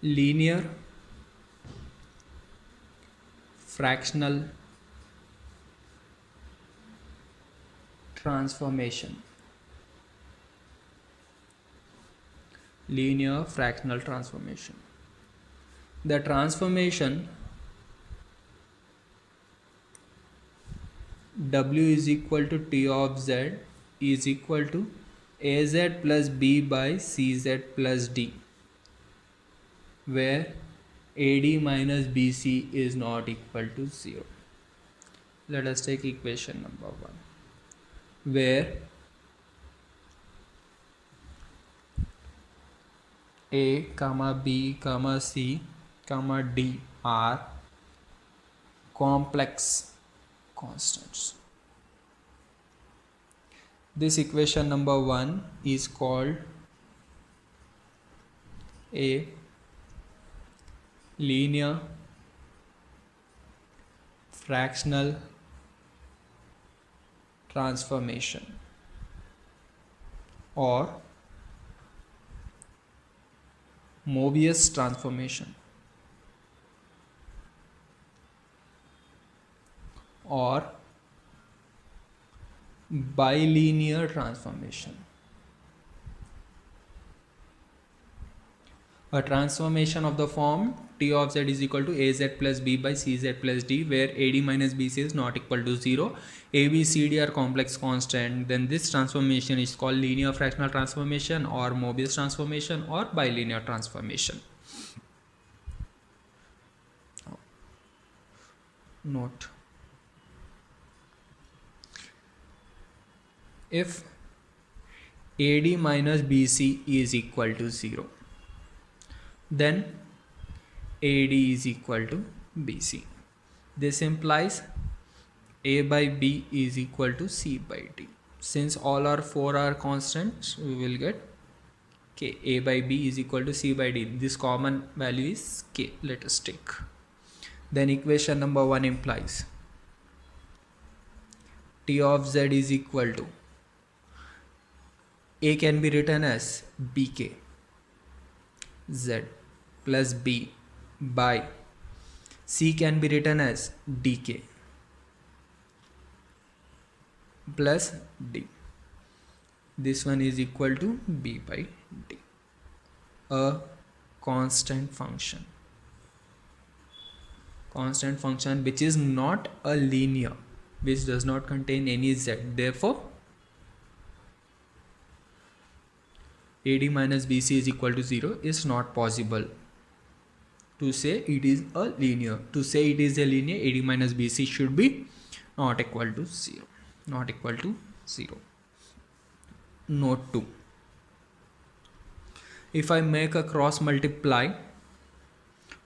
linear fractional transformation. Linear fractional transformation. The transformation W is equal to T of Z is equal to AZ plus B by CZ plus D, where AD minus BC is not equal to 0. Let us take equation number 1, where A, comma B, comma C, comma D are complex constants. This equation number 1 is called a linear fractional transformation, or Mobius transformation, or bilinear transformation. A transformation of the form T of Z is equal to AZ plus B by CZ plus D, where AD minus BC is not equal to 0. A, B, C, D are complex constant. Then this transformation is called linear fractional transformation, or Mobius transformation, or bilinear transformation. Note: if AD minus BC is equal to 0, then AD is equal to BC. This implies A by B is equal to C by D. Since all our 4 are constants, we will get K. A by B is equal to C by D. This common value is K. Let us take. Then equation number 1 implies T of Z is equal to, A can be written as BK Z plus B by C can be written as DK plus D. This one is equal to B by D. A constant function which is not a linear, which does not contain any Z. Therefore, AD minus BC is equal to 0 is not possible. To say it is a linear, AD minus BC should be not equal to 0. Note 2. If I make a cross multiply,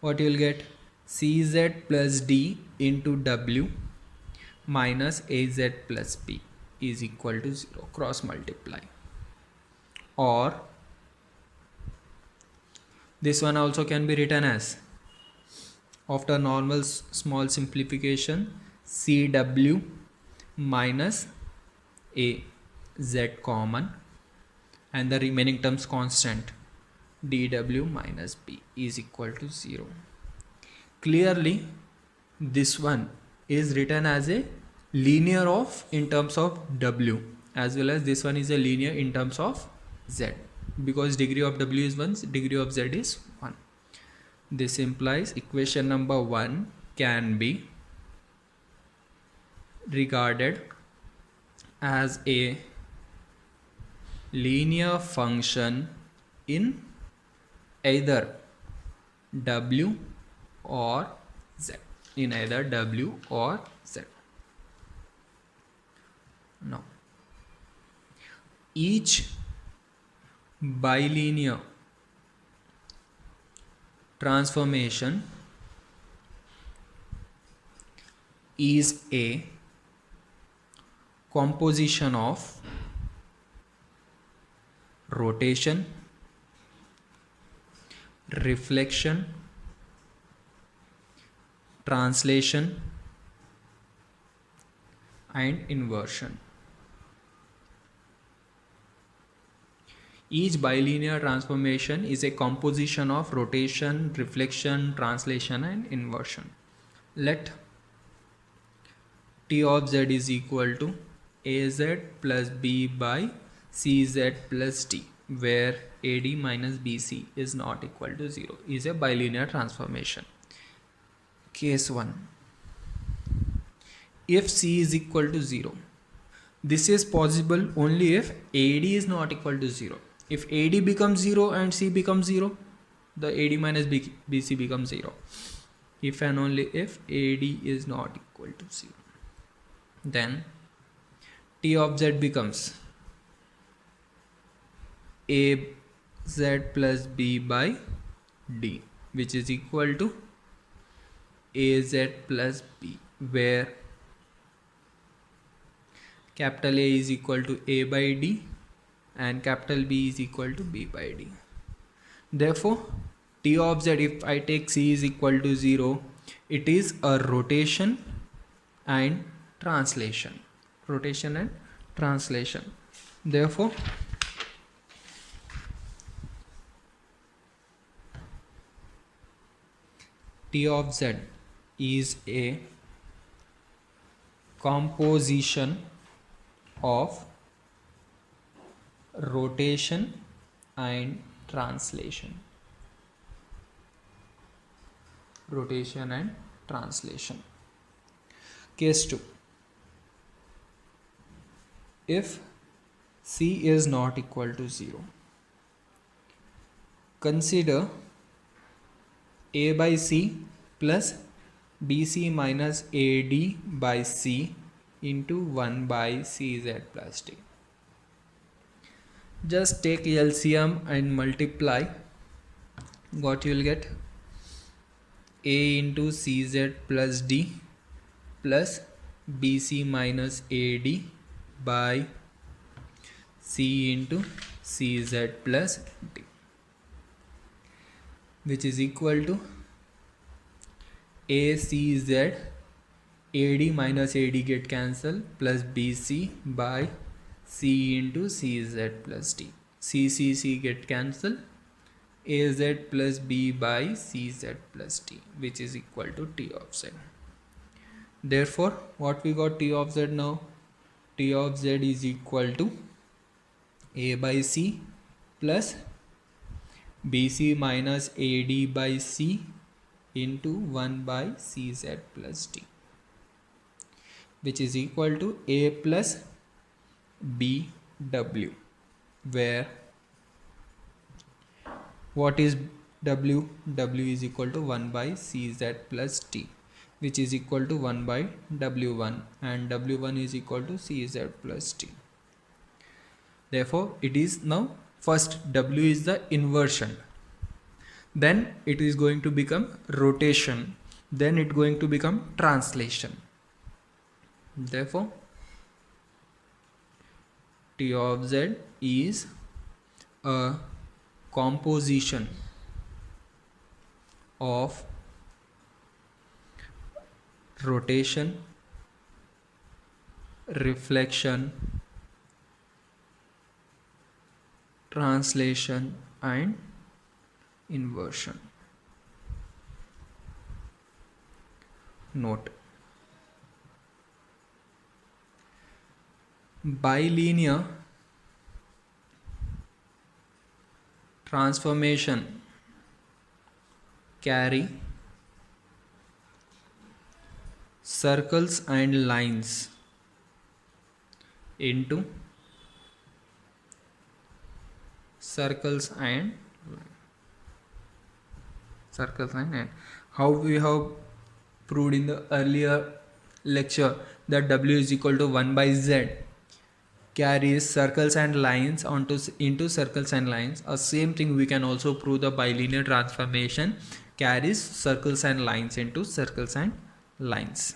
what you will get? CZ plus D into W minus AZ plus B is equal to 0. Cross multiply. Or this one also can be written as, after normal small simplification, CW minus AZ common, and the remaining terms constant, DW minus B is equal to 0. Clearly, this one is written as a linear in terms of W, as well as this one is a linear in terms of Z, because degree of W is 1, degree of Z is 1. This implies equation number 1 can be regarded as a linear function in either W or Z. Now, each bilinear transformation is a composition of rotation, reflection, translation, and inversion. Each bilinear transformation is a composition of rotation, reflection, translation and inversion. Let T of z is equal to az plus b by cz plus d, where AD minus BC is not equal to 0, is a bilinear transformation. Case 1. If C is equal to 0, this is possible only if AD is not equal to 0. If AD becomes 0 and C becomes 0, the AD minus BC becomes 0. If and only if AD is not equal to 0, then T of z becomes az plus b by d, which is equal to az plus b, where capital A is equal to a by d and capital B is equal to b by d. Therefore, T of z, if I take C is equal to 0, it is a rotation and translation. Rotation and translation. Therefore, T of z is a composition of rotation and translation. Rotation and translation. Case 2. If C is not equal to 0, consider A by C plus BC minus AD by C into 1 by CZ plus D. Just take LCM and multiply. What you will get? A into CZ plus D plus BC minus AD by C into CZ plus D, which is equal to ACZ, AD minus AD get cancelled, plus BC by C into CZ plus D. CCC get cancelled, AZ plus B by CZ plus D, which is equal to T of Z. Therefore, what we got T of Z now? T of Z is equal to A by C plus BC minus AD by C into 1 by CZ plus D, which is equal to A plus BW, where what is W? W is equal to 1 by CZ plus D, which is equal to 1 by W1, and W1 is equal to CZ plus D. Therefore, it is now first W is the inversion, then it is going to become rotation, then it going to become translation. Therefore, T of Z is a composition of rotation, reflection, translation and inversion. Note: bilinear transformation carry circles and lines into circles and how we have proved in the earlier lecture that W is equal to 1 by Z carries circles and lines into circles and lines. Same thing we can also prove the bilinear transformation carries circles and lines into circles and lines.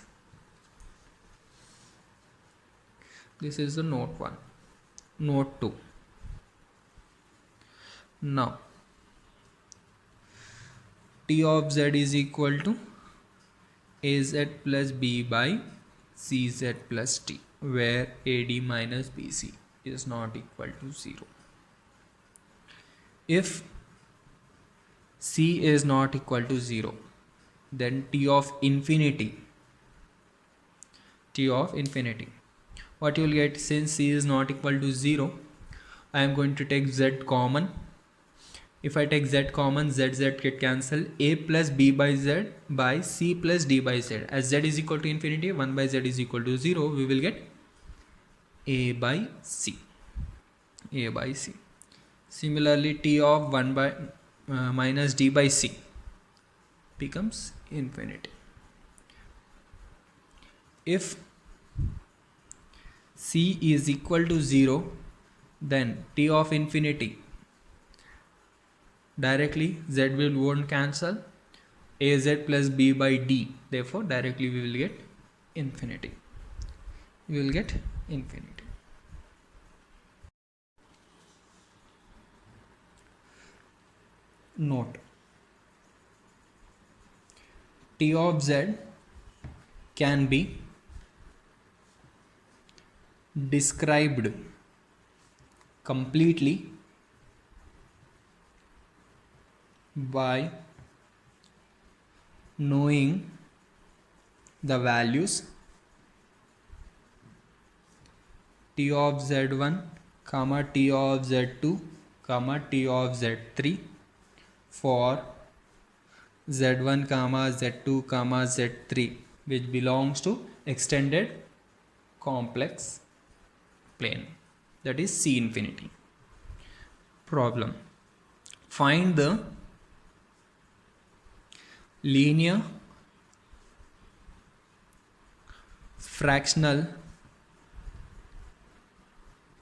This is the note 1. Note 2. Now T of Z is equal to AZ plus B by CZ plus D, where AD minus BC is not equal to 0. If c is not equal to 0, then t of infinity, what you will get, since c is not equal to 0, I am going to take z common. If I take z common, z get cancelled. A plus b by z by c plus d by z. As z is equal to infinity, 1 by z is equal to 0. We will get a by c. A by c. Similarly, t of 1 by minus d by c becomes infinity. If c is equal to 0, then t of infinity, directly z won't cancel, az plus b by d, therefore directly we will get infinity. Note: t of z can be described completely by knowing the values t of z1 comma t of z2 comma t of z3 for z1 comma z2 comma z3 which belongs to extended complex plane, that is C infinity. Problem: find the linear fractional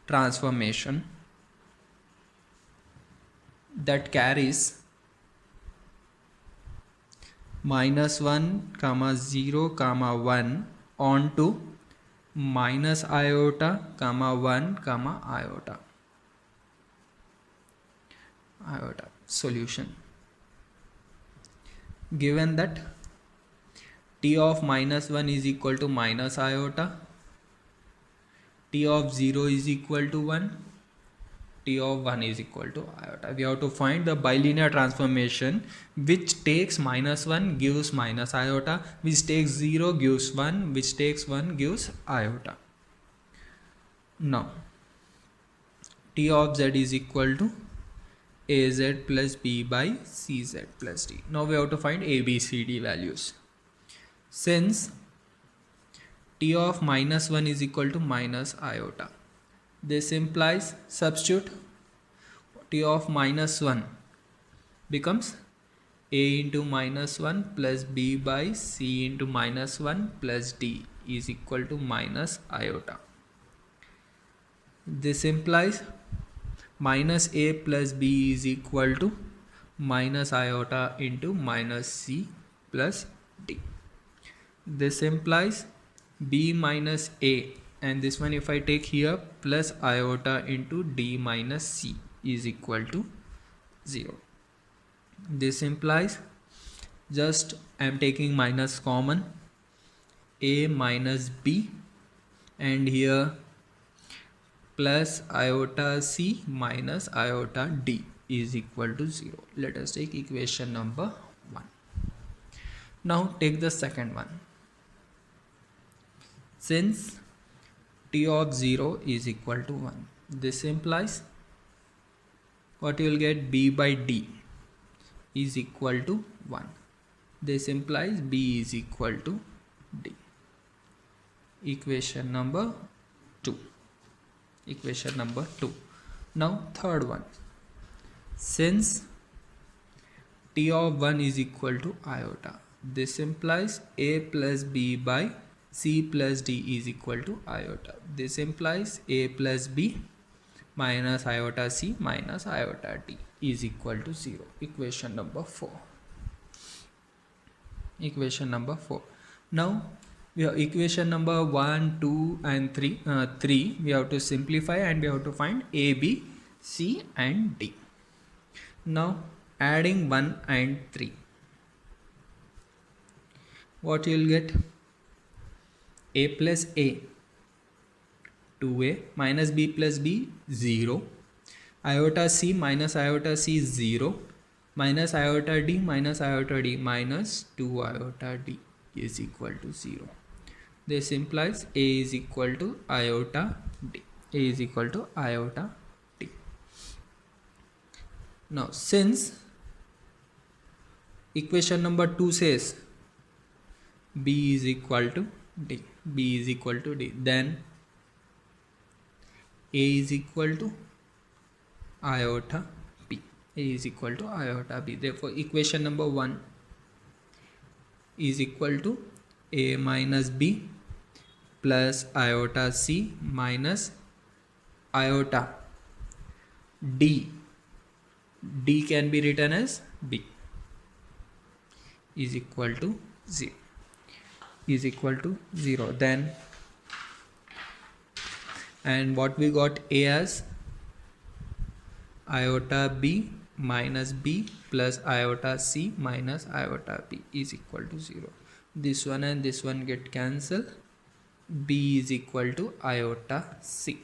transformation that carries minus 1 comma 0 comma 1 onto minus iota comma 1 comma iota. Solution: given that t of minus 1 is equal to minus iota, t of 0 is equal to 1, t of 1 is equal to iota, we have to find the bilinear transformation which takes minus 1 gives minus iota, which takes 0 gives 1, which takes 1 gives iota. Now t of z is equal to az plus b by cz plus d. Now we have to find a, b, c, d values. Since t of minus 1 is equal to minus iota, this implies, substitute, t of minus 1 becomes a into minus 1 plus b by c into minus 1 plus d is equal to minus iota. This implies minus a plus b is equal to minus iota into minus c plus d. This implies b minus a, and this one if I take here, plus iota into d minus c is equal to 0. This implies, just I am taking minus common, a minus b, and here plus iota c minus iota d is equal to 0. Let us take equation number 1. Now take the second one. Since t of 0 is equal to 1, this implies what you will get, b by d is equal to 1. This implies b is equal to d. Equation number 2. Now third one. Since t of 1 is equal to iota, this implies a plus b by c plus d is equal to iota. This implies a plus b minus iota c minus iota d is equal to 0. Equation number 4. Now we have equation number 1, 2 and 3 we have to simplify, and we have to find a, b, c and d. Now adding 1 and 3, what you will get, a plus a 2a minus b plus b 0 Iota c minus iota c is 0, minus iota d minus 2 iota d is equal to 0. This implies A is equal to iota d. A is equal to iota d. Now since equation number 2 says B is equal to d, B is equal to d, then A is equal to iota b. A is equal to iota b. Therefore equation number 1 is equal to A minus b plus iota c minus iota d. D can be written as b is equal to 0. Is equal to 0. Then, and what we got A as iota b minus b plus iota c minus iota b is equal to 0. This one and this one get cancelled. B is equal to iota c.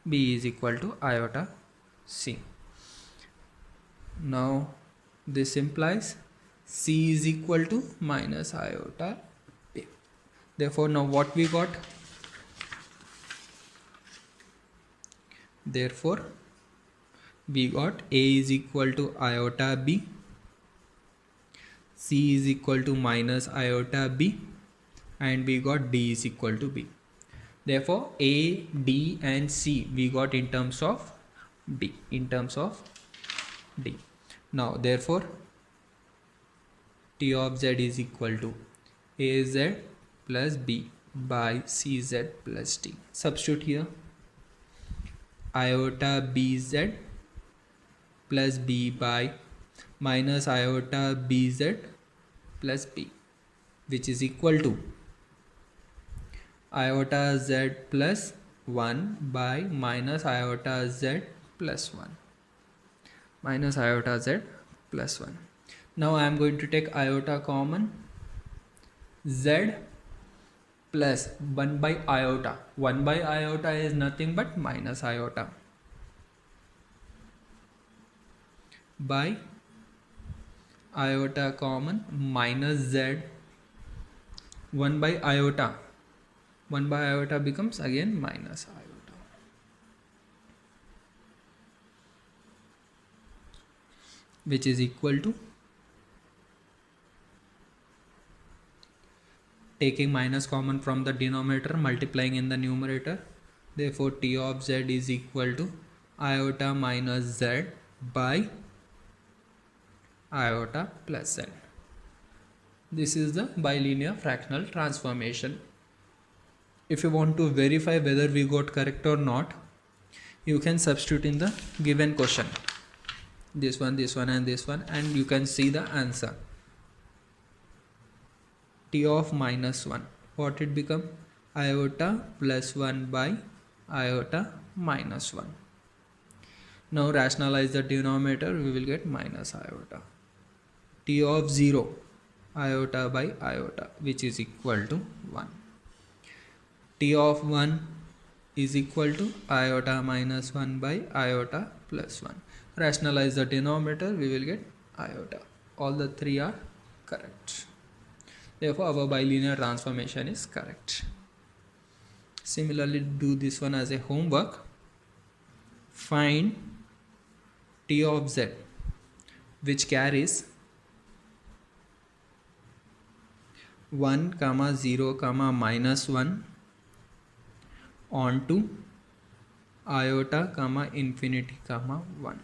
B is equal to iota c. Now this implies c is equal to minus iota b. Therefore now what we got? Therefore we got A is equal to iota b, C is equal to minus iota b, and we got D is equal to b. Therefore A, D and C we got in terms of D, in terms of D. Now therefore T of Z is equal to AZ plus B by CZ plus D. Substitute here iota BZ plus B by minus iota BZ plus B, which is equal to iota Z plus 1 by minus iota Z plus 1, minus iota Z plus 1. Now I am going to take iota common. Z plus 1 by iota. 1 by iota is nothing but minus iota by iota common minus Z. 1 by iota. 1 by iota becomes again minus iota. Which is equal to, taking minus common from the denominator, multiplying in the numerator. Therefore T of Z is equal to iota minus Z by iota plus Z. This is the bilinear fractional transformation. If you want to verify whether we got correct or not, you can substitute in the given question this one and this one, and you can see the answer. T of minus 1, what it become? Iota plus 1 by iota minus 1. Now rationalize the denominator, we will get minus iota. T of 0, iota by iota, which is equal to 1. T of 1 is equal to iota minus 1 by iota plus 1. Rationalize the denominator, we will get iota. All the three are correct. Therefore our bilinear transformation is correct. Similarly, do this one as a homework. Find T of Z which carries 1, 0, minus 1 onto iota, infinity, 1.